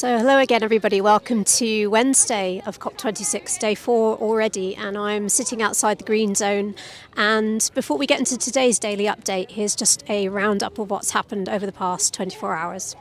So hello again everybody, welcome to Wednesday of COP26, day 4 already, and I'm sitting outside the green zone. And before we get into today's daily update, here's just a roundup of what's happened over the past 24 hours.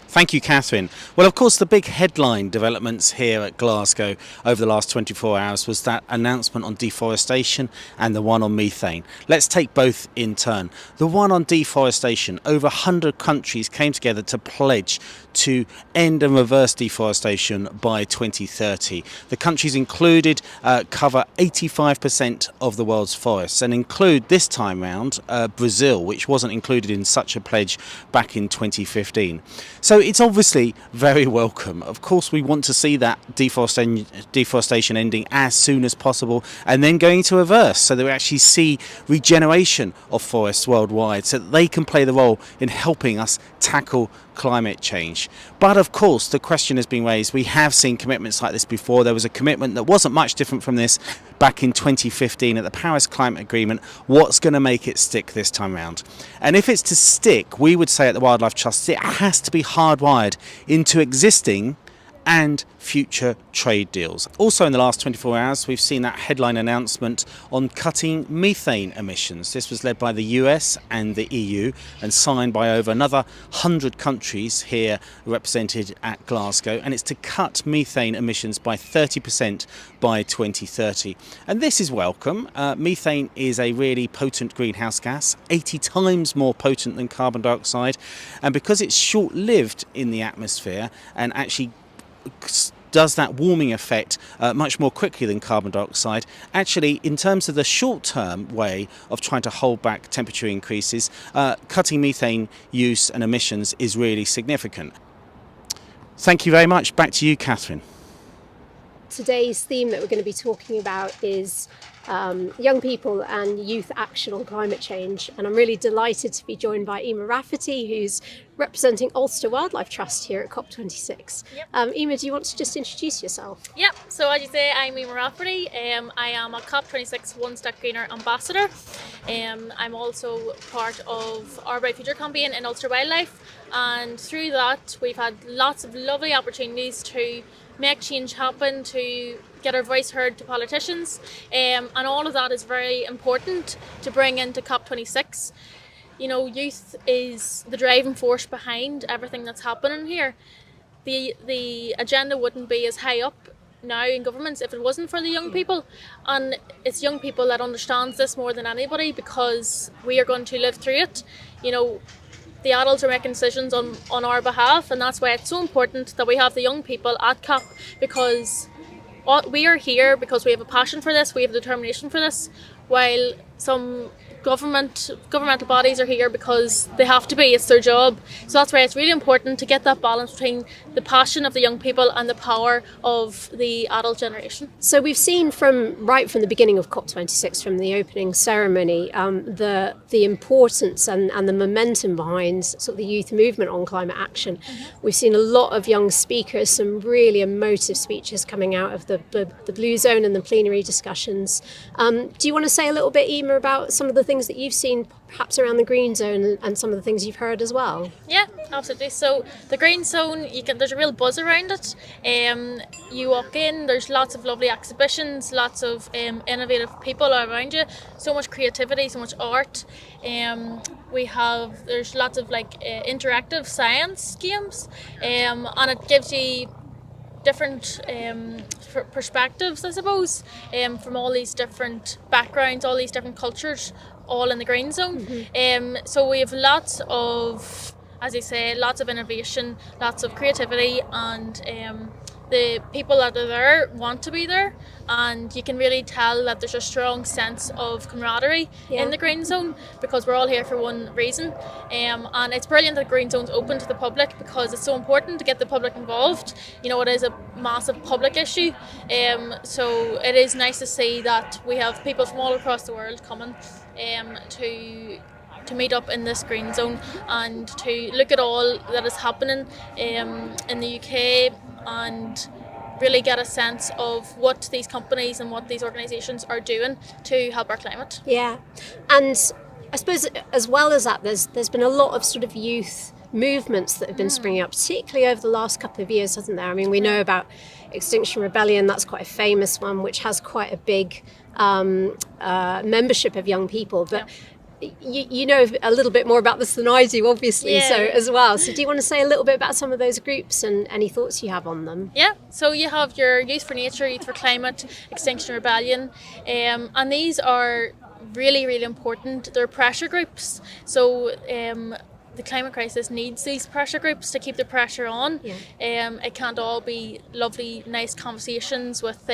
Thank you, Kathryn. Well, of course, the big headline developments here at Glasgow over the last 24 hours was that announcement on deforestation and the one on methane. Let's take both in turn. The one on deforestation, over 100 countries came together to pledge to end and reverse deforestation by 2030. The countries included cover 85% of the world's forests and include this time round Brazil, which wasn't included in such a pledge back in 2015. So it's obviously very welcome. Of course, we want to see that deforestation ending as soon as possible and then going to reverse so that we actually see regeneration of forests worldwide so that they can play the role in helping us tackle climate change. But of course, the question has been raised. We have seen commitments like this before. There was a commitment that wasn't much different from this back in 2015 at the Paris Climate Agreement. What's going to make it stick this time round? And if it's to stick, we would say at the Wildlife Trust, it has to be hardwired into existing and future trade deals. Also in the last 24 hours, we've seen that headline announcement on cutting methane emissions. This was led by the US and the EU and signed by over another 100 countries here represented at Glasgow. And it's to cut methane emissions by 30% by 2030. And this is welcome. Methane is a really potent greenhouse gas, 80 times more potent than carbon dioxide. And because it's short-lived in the atmosphere and actually does that warming effect much more quickly than carbon dioxide. Actually, in terms of the short-term way of trying to hold back temperature increases, cutting methane use and emissions is really significant. Thank you very much. Back to you, Kathryn. Today's theme that we're going to be talking about is young people and youth action on climate change, and I'm really delighted to be joined by Ima Rafferty, who's representing Ulster Wildlife Trust here at COP26. Yep. Ima, do you want to just introduce yourself? Yep, so as you say, I'm Ima Rafferty. I am a COP26 One Step Greener ambassador. I'm also part of our Bright Future campaign in Ulster Wildlife, and through that we've had lots of lovely opportunities to make change happen, to get our voice heard to politicians, and all of that is very important to bring into COP26. You know, youth is the driving force behind everything that's happening here. The agenda wouldn't be as high up now in governments if it wasn't for the young people, and it's young people that understands this more than anybody because we are going to live through it. You know, the adults are making decisions on our behalf, and that's why it's so important that we have the young people at COP, because we are here because we have a passion for this, we have determination for this, while some governmental bodies are here because they have to be, it's their job. So that's why it's really important to get that balance between the passion of the young people and the power of the adult generation. So we've seen right from the beginning of COP26, from the opening ceremony, the importance and the momentum behind sort of the youth movement on climate action. Mm-hmm. We've seen a lot of young speakers, some really emotive speeches coming out of the Blue Zone and the plenary discussions. Do you want to say a little bit, Ima, about some of the things that you've seen perhaps around the green zone and some of the things you've heard as well? Yeah, absolutely. So the green zone, there's a real buzz around it. You walk in, there's lots of lovely exhibitions, lots of innovative people around you, so much creativity, so much art. There's lots of interactive science games, and it gives you different perspectives, I suppose, from all these different backgrounds, all these different cultures, all in the green zone. Mm-hmm. So we have lots of, as I say, lots of innovation, lots of creativity, and the people that are there want to be there, and you can really tell that there's a strong sense of camaraderie in the green zone because we're all here for one reason, and it's brilliant that the green zone's open to the public because it's so important to get the public involved. You know, it is a massive public issue, so it is nice to see that we have people from all across the world coming to meet up in this green zone and to look at all that is happening in the UK and really get a sense of what these companies and what these organisations are doing to help our climate. Yeah, and I suppose as well as that, there's been a lot of sort of youth movements that have been springing up, particularly over the last couple of years, hasn't there? I mean, we know about Extinction Rebellion, that's quite a famous one, which has quite a big membership of young people. But you know a little bit more about this than I do, obviously, so as well. So do you want to say a little bit about some of those groups and any thoughts you have on them? Yeah, so you have your Youth for Nature, Youth for Climate, Extinction Rebellion, and these are really, really important. They're pressure groups, so the climate crisis needs these pressure groups to keep the pressure on. It can't all be lovely, nice conversations with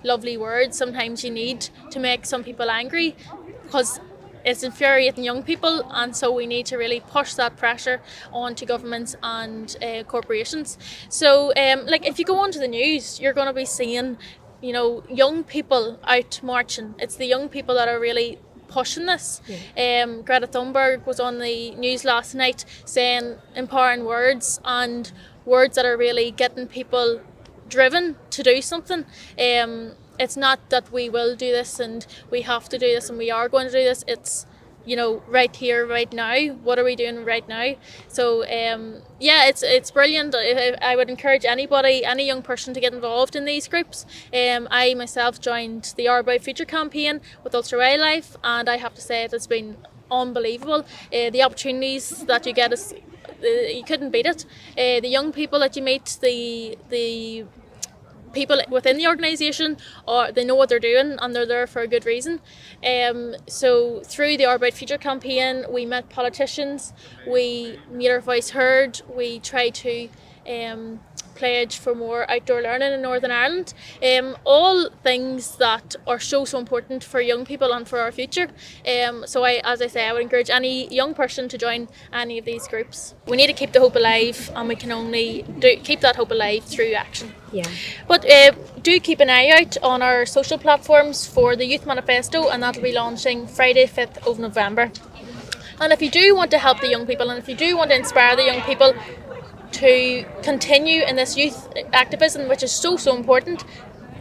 lovely words. Sometimes you need to make some people angry because it's infuriating young people, and so we need to really push that pressure onto governments and corporations. So like if you go onto the news, you're going to be seeing, you know, young people out marching. It's the young people that are really pushing this. Greta Thunberg was on the news last night saying empowering words, and words that are really getting people driven to do something. It's not that we will do this and we have to do this and we are going to do this. It's, you know, right here, right now. What are we doing right now? So it's brilliant. I would encourage anybody, any young person, to get involved in these groups. I myself joined the Our Bright Future campaign with Ulster Wildlife, and I have to say it has been unbelievable. The opportunities that you get is you couldn't beat it. The young people that you meet, the people within the organisation, or they know what they're doing and they're there for a good reason. So through the Our Bright Future campaign, we met politicians, we made our voice heard, we tried to pledge for more outdoor learning in Northern Ireland. All things that are so important for young people and for our future. So as I say, I would encourage any young person to join any of these groups. We need to keep the hope alive, and we can only keep that hope alive through action. But do keep an eye out on our social platforms for the Youth Manifesto, and that'll be launching Friday 5th of November. And if you do want to help the young people, and if you do want to inspire the young people to continue in this youth activism, which is so important,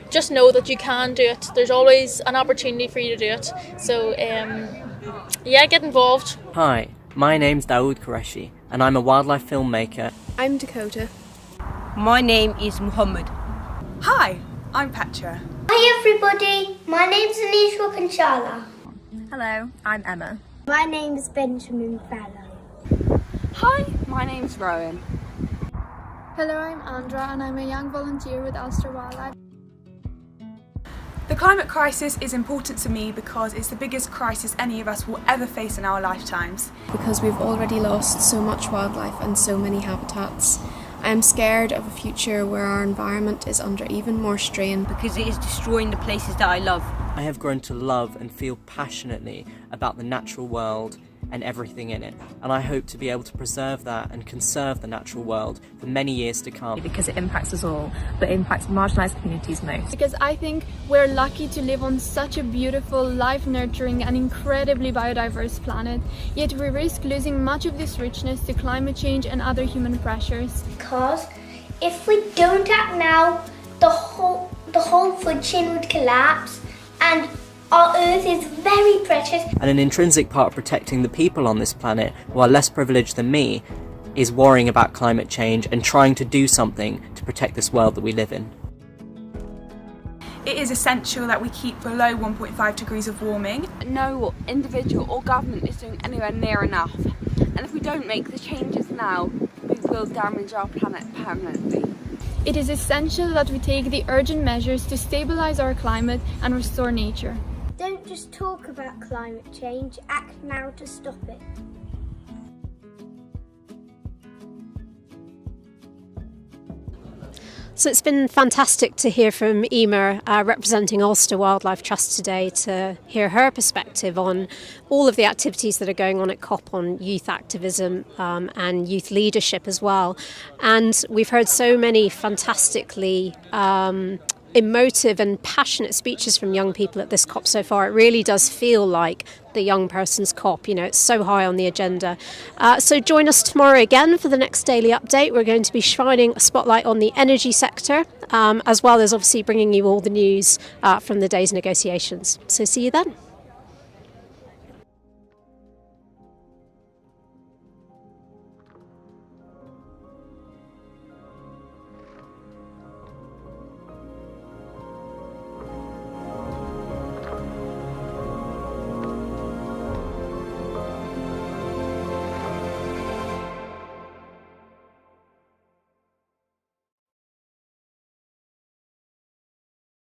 just know that you can do it. There's always an opportunity for you to do it. So get involved. Hi, my name's Dawood Qureshi, and I'm a wildlife filmmaker. I'm Dakota. My name is Muhammad. Hi, I'm Petra. Hi everybody, my name's Anisha Kanchala. Hello, I'm Emma. My name is Benjamin Fallow. Hi, my name's Rowan. Hello, I'm Andra, and I'm a young volunteer with Ulster Wildlife. The climate crisis is important to me because it's the biggest crisis any of us will ever face in our lifetimes. Because we've already lost so much wildlife and so many habitats. I am scared of a future where our environment is under even more strain. Because it is destroying the places that I love. I have grown to love and feel passionately about the natural world and everything in it, and I hope to be able to preserve that and conserve the natural world for many years to come. Because it impacts us all, but it impacts marginalised communities most. Because I think we're lucky to live on such a beautiful, life-nurturing and incredibly biodiverse planet, yet we risk losing much of this richness to climate change and other human pressures. Because if we don't act now, the whole food chain would collapse, and our earth is very precious. And an intrinsic part of protecting the people on this planet who are less privileged than me is worrying about climate change and trying to do something to protect this world that we live in. It is essential that we keep below 1.5 degrees of warming. No individual or government is doing anywhere near enough. And if we don't make the changes now, we will damage our planet permanently. It is essential that we take the urgent measures to stabilise our climate and restore nature. Don't just talk about climate change, act now to stop it. So it's been fantastic to hear from Emer, representing Ulster Wildlife Trust today, to hear her perspective on all of the activities that are going on at COP on youth activism and youth leadership as well. And we've heard so many fantastically emotive and passionate speeches from young people at this COP so far. It really does feel like the young person's COP. You know, it's so high on the agenda. So join us tomorrow again for the next daily update. We're going to be shining a spotlight on the energy sector, as well as obviously bringing you all the news from the day's negotiations. So see you then.